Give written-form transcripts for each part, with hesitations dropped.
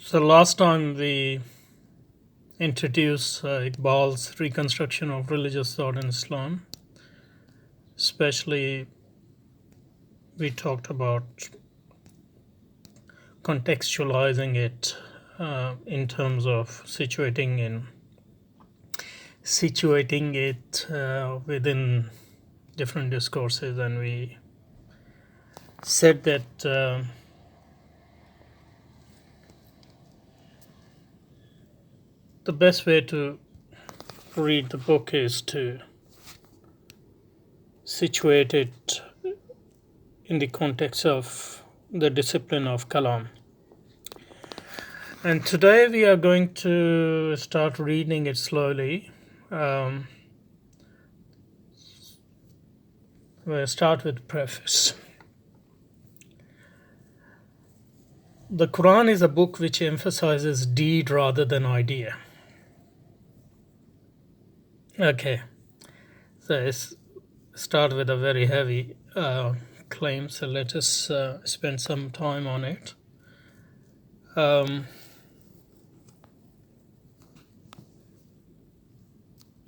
So last time we introduced Iqbal's Reconstruction of Religious Thought in Islam. Especially, we talked about contextualizing it in terms of situating it within different discourses, and we said that the best way to read the book is to situate it in the context of the discipline of Kalam. And today we are going to start reading it slowly. We'll start with preface. The Quran is a book which emphasizes deed rather than idea. Okay, so let's start with a very heavy claim, so let us spend some time on it. The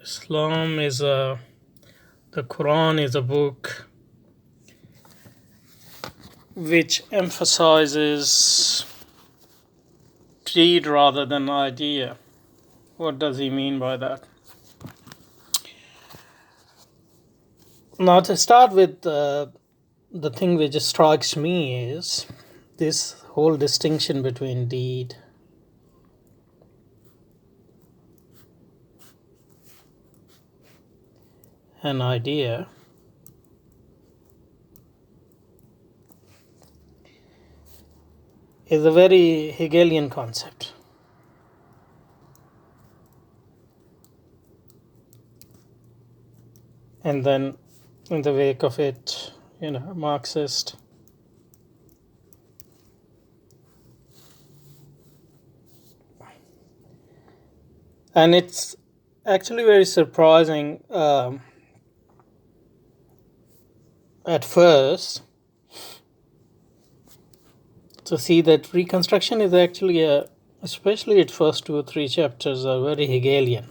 Quran is a book which emphasizes deed rather than idea. What does he mean by that? Now, to start with, the thing which strikes me is this whole distinction between deed and idea is a very Hegelian concept. And then in the wake of it, Marxist. And it's actually very surprising at first to see that Reconstruction is actually, especially its first 2 or 3 chapters, are very Hegelian.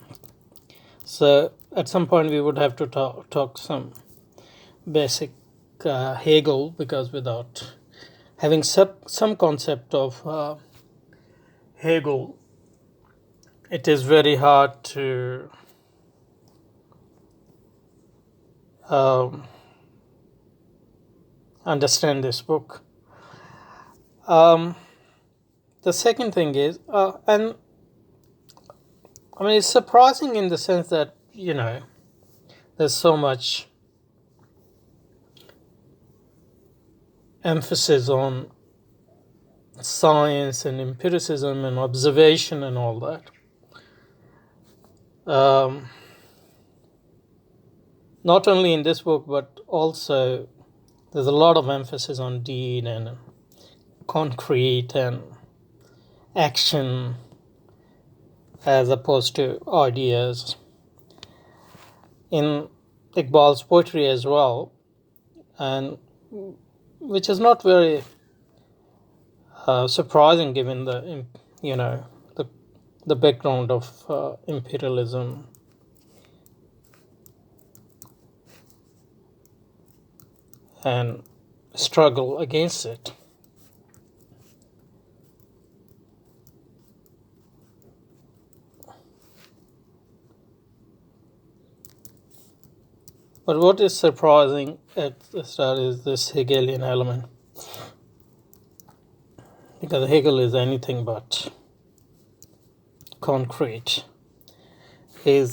So at some point we would have to talk some basic Hegel, because without having some concept of Hegel, it is very hard to understand this book. The second thing is, and I mean, it's surprising in the sense that, there's so much emphasis on science and empiricism and observation and all that. Not only in this book, but also there's a lot of emphasis on deed and concrete and action as opposed to ideas. In Iqbal's poetry as well, and which is not very surprising given the background of imperialism and struggle against it. But what is surprising at the start is this Hegelian element, because Hegel is anything but concrete. He's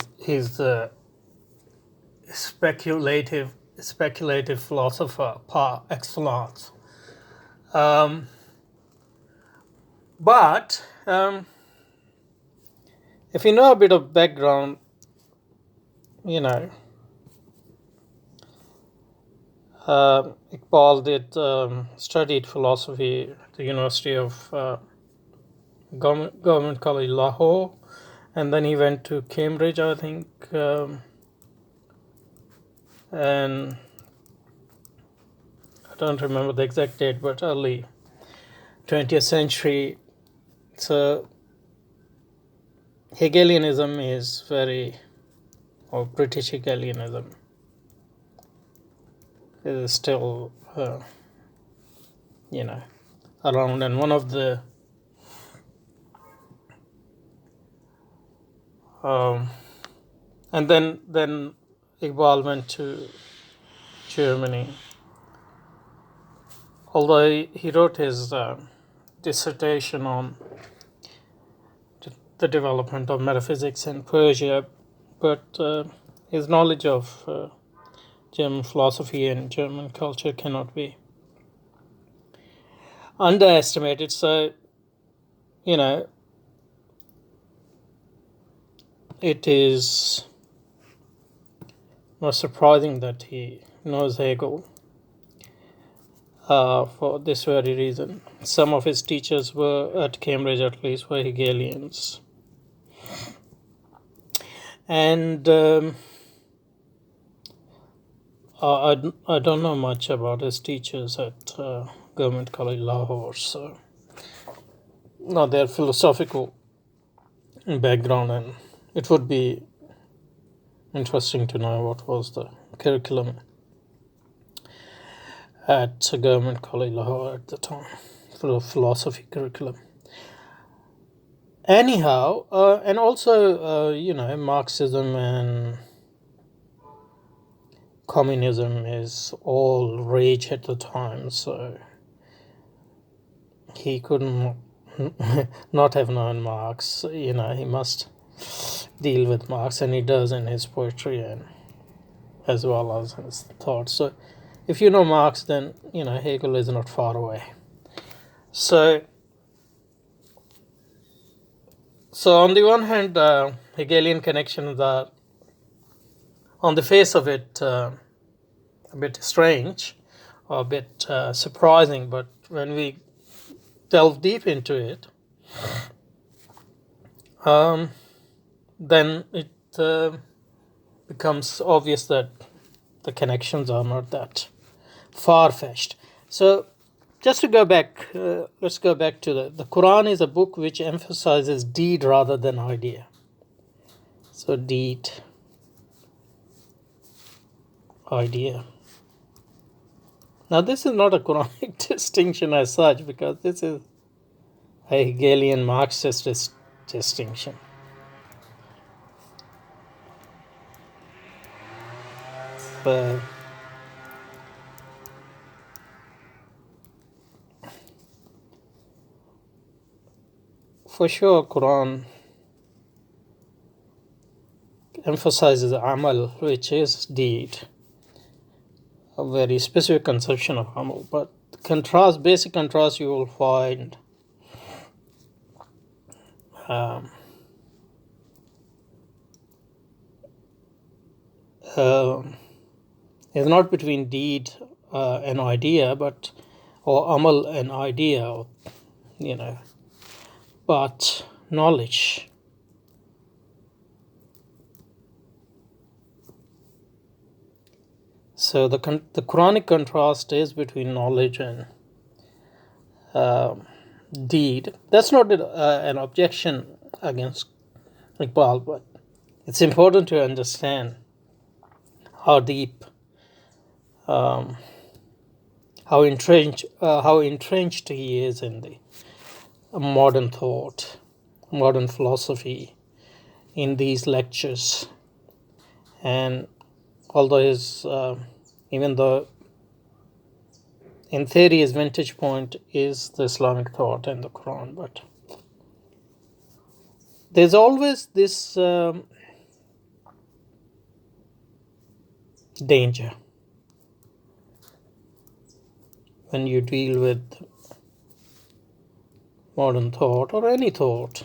speculative philosopher par excellence. But if you know a bit of background, Iqbal studied philosophy at the University of Government College Lahore, and then he went to Cambridge, I think, and I don't remember the exact date, but early 20th century, So Hegelianism is or British Hegelianism is still, around, and one of the and then Iqbal went to Germany. Although he wrote his dissertation on the development of metaphysics in Persia, but his knowledge of German philosophy and German culture cannot be underestimated. So, it is not surprising that he knows Hegel for this very reason. Some of his teachers were, at Cambridge at least, were Hegelians. And I don't know much about his teachers at Government College Lahore, so not their philosophical background, and it would be interesting to know what was the curriculum at Government College Lahore at the time, for the philosophy curriculum. Anyhow, and also, Marxism and communism is all rage at the time, so he couldn't not have known Marx. He must deal with Marx, and he does in his poetry and as well as his thoughts. So if you know Marx, then Hegel is not far away. So on the one hand, Hegelian connections are, on the face of it, a bit strange or a bit surprising, but when we delve deep into it, then it becomes obvious that the connections are not that far-fetched. So just to go back, let's go back to the Quran is a book which emphasizes deed rather than idea. So deed, idea. Now this is not a Quranic distinction as such, because this is a Hegelian Marxist distinction. But for sure, Quran emphasizes amal, which is deed, a very specific conception of amal. But basic contrast, you will find is not between deed and idea, or amal and idea, but knowledge. So the Quranic contrast is between knowledge and deed. That's not an objection against Iqbal, but it's important to understand how deep, how entrenched he is in the modern thought, modern philosophy, in these lectures. And although even though in theory his vantage point is the Islamic thought and the Quran, but there's always this danger when you deal with modern thought or any thought,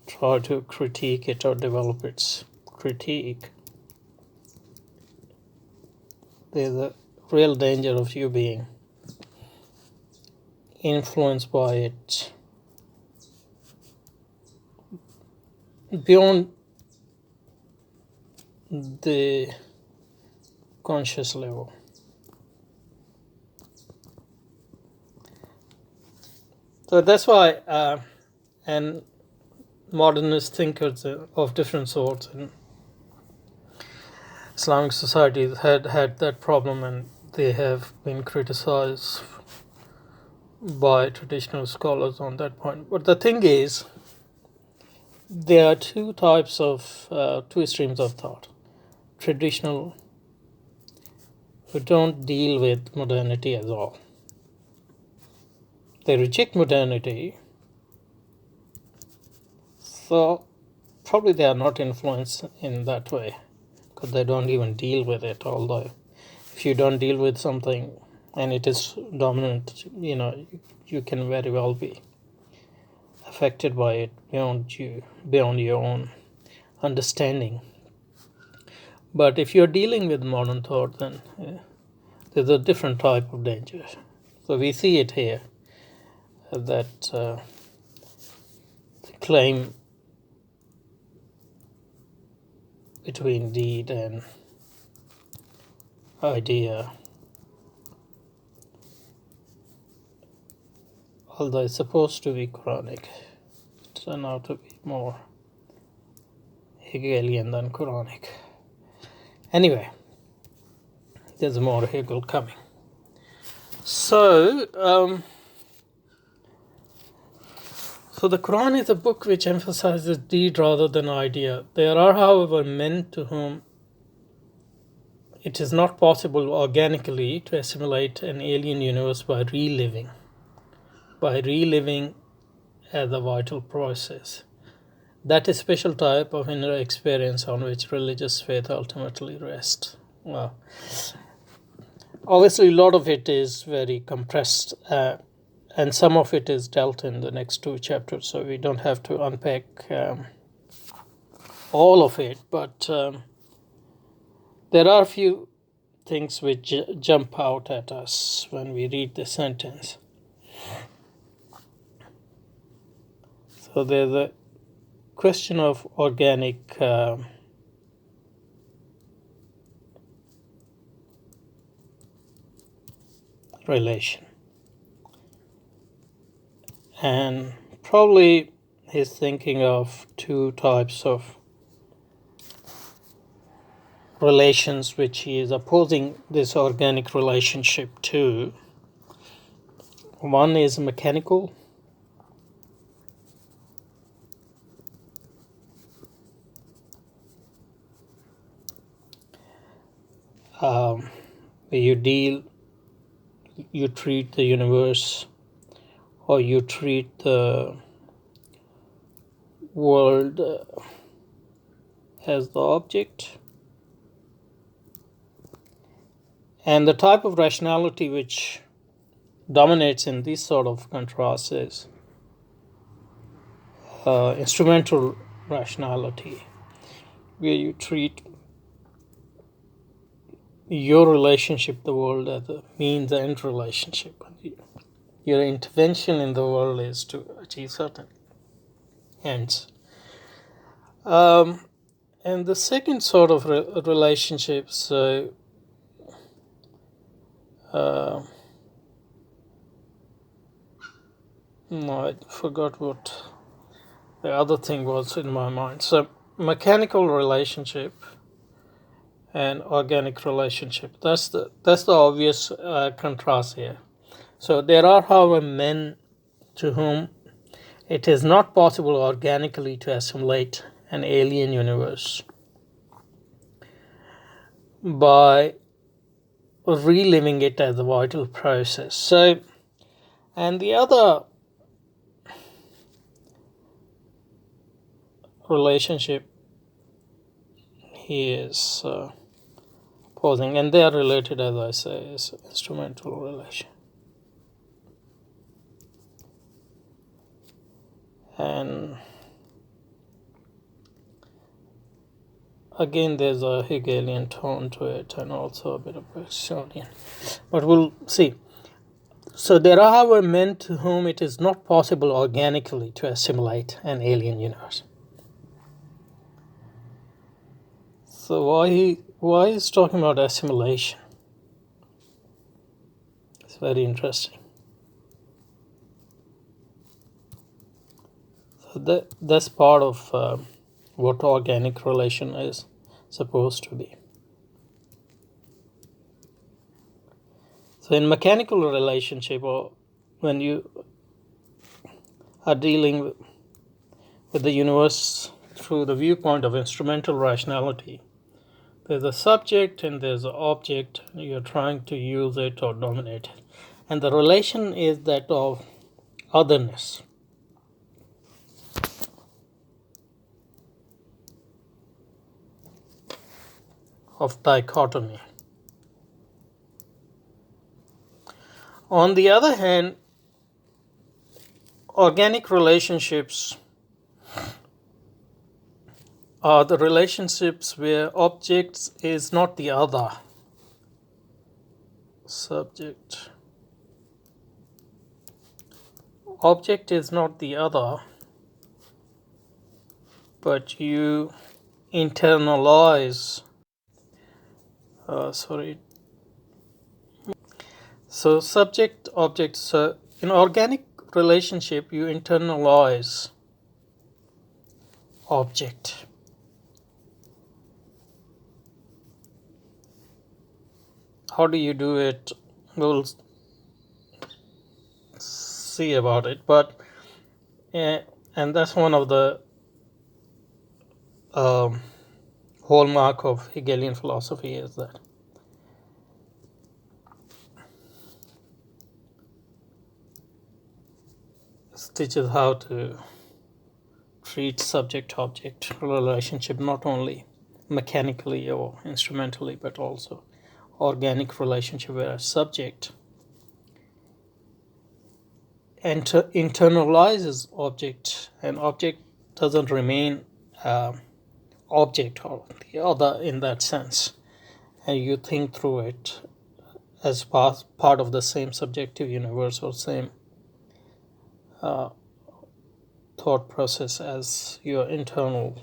try to critique it or develop its critique. There's a real danger of you being influenced by it beyond the conscious level. So that's why, and modernist thinkers of different sorts in Islamic societies had that problem, and they have been criticized by traditional scholars on that point. But the thing is, there are two streams of thought. Traditional, who don't deal with modernity at all. They reject modernity, so probably they are not influenced in that way, because they don't even deal with it. Although if you don't deal with something and it is dominant, you can very well be affected by it beyond your own understanding. But if you're dealing with modern thought, then there's a different type of danger. So we see it here, that the claim between deed and idea, although it's supposed to be Quranic, it turned out to be more Hegelian than Quranic. Anyway, there's more Hegel coming. So the Quran is a book which emphasizes deed rather than idea. There are, however, men to whom it is not possible organically to assimilate an alien universe by reliving as a vital process. That is a special type of inner experience on which religious faith ultimately rests. Well, obviously, a lot of it is very compressed, and some of it is dealt in the next two chapters, so we don't have to unpack all of it, but there are a few things which jump out at us when we read the sentence. So there's a question of organic relation, and probably he's thinking of two types of relations which he is opposing this organic relationship to. One is mechanical, where you treat the universe, or you treat the world as the object. And the type of rationality which dominates in this sort of contrast is instrumental rationality, where you treat your relationship with the world as a means-end relationship. Your intervention in the world is to achieve certain ends. And the second sort of relationships, no, I forgot what the other thing was in my mind. So mechanical relationship and organic relationship. That's the obvious contrast here. So there are, however, men to whom it is not possible organically to assimilate an alien universe by reliving it as a vital process. So, and the other relationship he is posing, and they are related, as I say, is instrumental relation. And again, there's a Hegelian tone to it, and also a bit of Bergsonian. But we'll see. So there are, however, men to whom it is not possible organically to assimilate an alien universe. So why he's talking about assimilation? It's very interesting. That's part of what organic relation is supposed to be. So in mechanical relationship, or when you are dealing with the universe through the viewpoint of instrumental rationality, there's a subject and there's an object. You're trying to use it or dominate it. And the relation is that of otherness. Of dichotomy. On the other hand, organic relationships are the relationships where objects is not the other. Subject. Object is not the other, but you internalize. So subject, object. So in organic relationship, you internalize object. How do you do it? We'll see about it, but and that's one of the hallmark of Hegelian philosophy, is that it teaches how to treat subject-object relationship not only mechanically or instrumentally, but also organic relationship where a subject internalizes object, and object doesn't remain object or the other in that sense, and you think through it as part of the same subjective universe or same thought process as your internal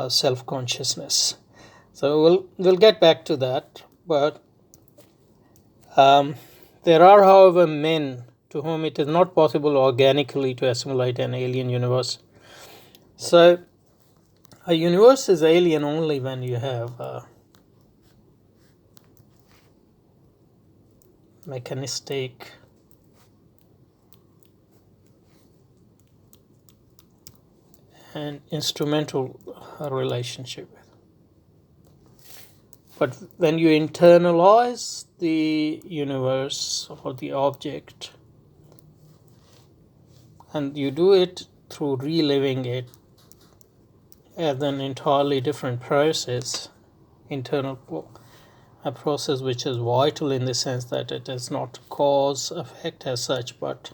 self-consciousness. So we'll get back to that, but there are, however, men to whom it is not possible organically to assimilate an alien universe. So a universe is alien only when you have mechanistic and instrumental relationship. But when you internalize the universe or the object, and you do it through reliving it as an entirely different process, a process which is vital in the sense that it is not cause effect as such, but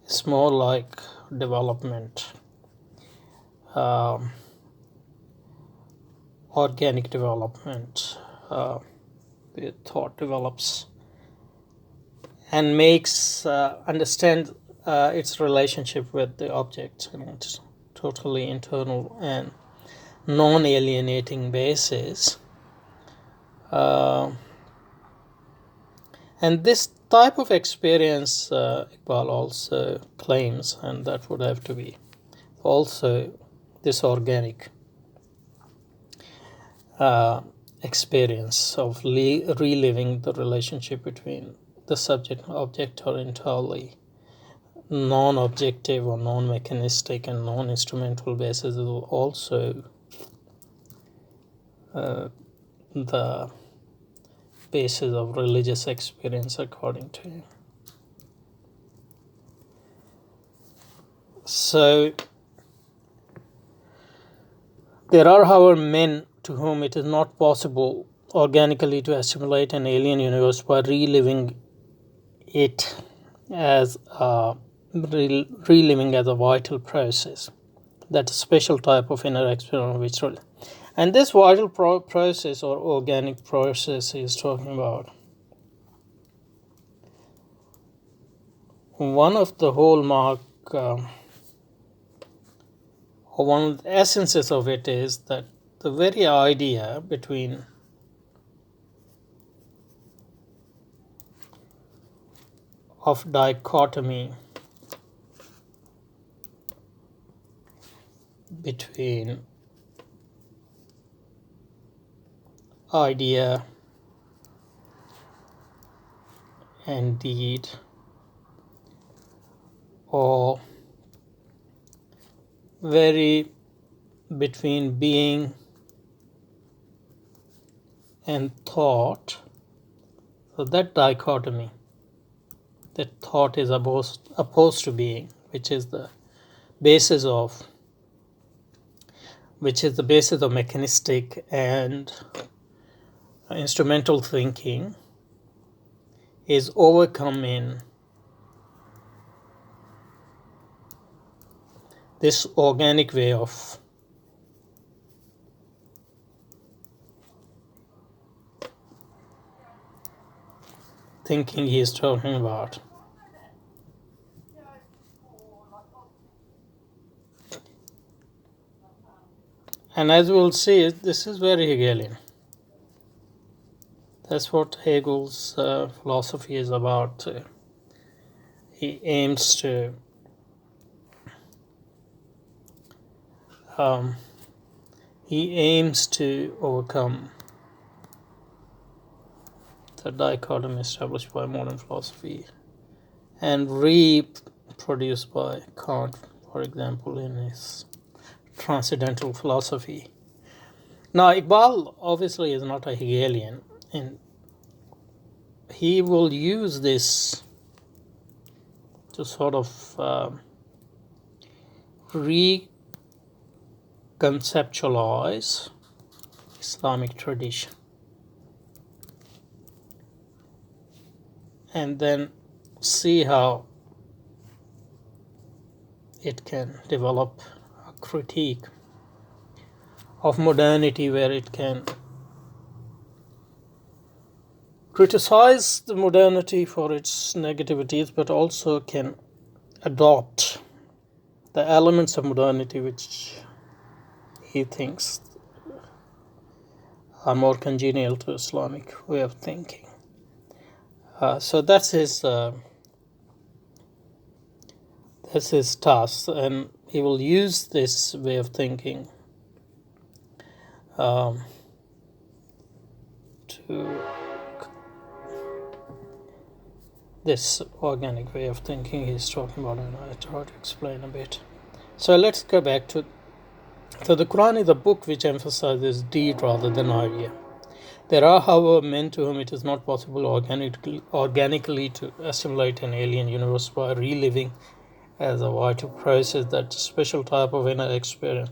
it's more like development, organic development. The thought develops and makes understand its relationship with the object in a totally internal and non-alienating basis. And this type of experience, Iqbal also claims, and that would have to be also this organic experience of reliving the relationship between the subject and object are entirely non-objective or non-mechanistic and non-instrumental basis is also the basis of religious experience, according to him. So there are, however, men to whom it is not possible organically to assimilate an alien universe by reliving it as reliving as a vital process. That's a special type of inner experience which and this vital process or organic process is talking about. One of the hallmark or one of the essences of it is that the very idea between of dichotomy between idea and deed, or vary between being and thought. So that dichotomy, that thought is opposed to being, which is the basis of mechanistic and instrumental thinking, is overcome in this organic way of thinking he is talking about. And as we'll see, this is very Hegelian. That's what Hegel's philosophy is about. He aims to overcome the dichotomy established by modern philosophy and reproduced by Kant, for example, in his transcendental philosophy. Now, Iqbal obviously is not a Hegelian, and he will use this to sort of reconceptualize Islamic tradition, and then see how it can develop a critique of modernity, where it can criticize the modernity for its negativities, but also can adopt the elements of modernity which he thinks are more congenial to Islamic way of thinking. So that's his task, and he will use this way of thinking to this organic way of thinking he's talking about, and I try to explain a bit. So let's go back to the Quran is a book which emphasizes deed rather than idea. There are, however, men to whom it is not possible organically to assimilate an alien universe by reliving as a vital process that special type of inner experience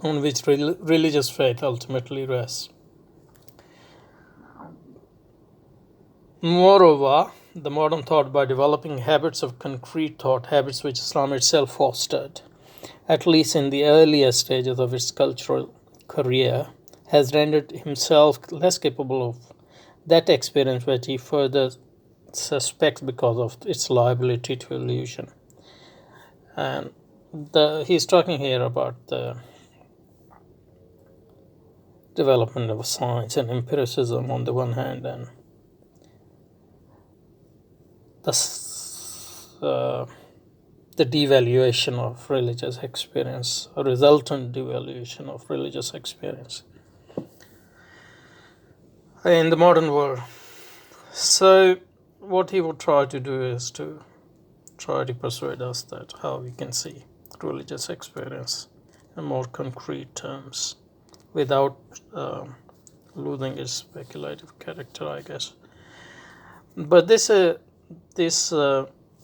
on which religious faith ultimately rests. Moreover, the modern thought, by developing habits of concrete thought, habits which Islam itself fostered, at least in the earlier stages of its cultural career, has rendered himself less capable of that experience which he further suspects because of its liability to illusion. And he's talking here about the development of science and empiricism on the one hand, and the devaluation of religious experience, a resultant devaluation of religious experience in the modern world. So what he would try to do is to try to persuade us that how we can see religious experience in more concrete terms without losing its speculative character, I guess. But this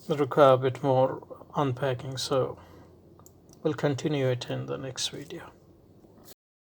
require a bit more unpacking, so we'll continue it in the next video.